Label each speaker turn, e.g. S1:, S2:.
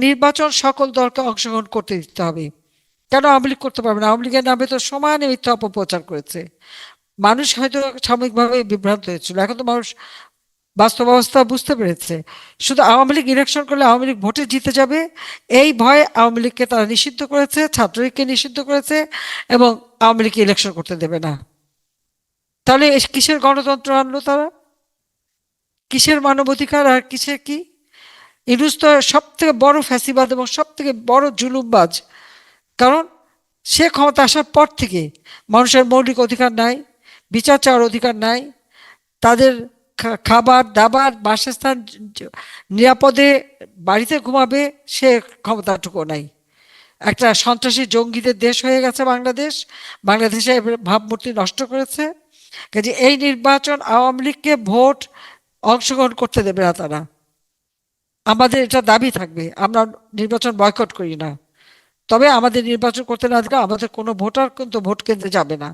S1: নির্বাচন সকল দলকে অংশগ্রহণ করতে দিতে হবে। কেন আওয়ামী লীগ করতে পারবে না? আওয়ামী লীগের নামে তো সমানে মিথ্যা অপপ্রচার করেছে। মানুষ হয়তো সাময়িকভাবে বিভ্রান্ত হয়েছিল, এখন তো মানুষ বাস্তব অবস্থা বুঝতে পেরেছে। শুধু আওয়ামী লীগ ইলেকশন করলে আওয়ামী লীগ ভোটে জিতে যাবে, এই ভয়ে আওয়ামী লীগকে তারা নিষিদ্ধ করেছে, ছাত্রলীগকে নিষিদ্ধ করেছে, এবং আওয়ামী লীগকে ইলেকশন করতে দেবে না। তাহলে কিসের গণতন্ত্র আনলো তারা? কিসের মানবাধিকার আর কিসের কি? ইনুস তো সব থেকে বড় ফ্যাসিবাদ এবং সব থেকে বড় জুলুমবাজ। কারণ সে ক্ষমতা আসার পর থেকে মানুষের মৌলিক অধিকার নাই, বিচার চাওয়ার অধিকার নাই, তাদের খাবার দাবার বাসস্থান নিরাপদে বাড়িতে ঘুমাবে সে ক্ষমতাটুকু নাই। একটা সন্ত্রাসী জঙ্গিদের দেশ হয়ে গেছে বাংলাদেশ। বাংলাদেশে ভাবমূর্তি নষ্ট করেছে। কাজে এই নির্বাচন আওয়ামী লীগকে ভোট অংশগ্রহণ করতে দেবে না তারা। আমাদের এটা দাবি থাকবে, আমরা নির্বাচন বয়কট করি না, তবে আমাদের নির্বাচন করতে না দিলে আমাদের কোনো ভোটার কিন্তু ভোট কেন্দ্রে যাবে না।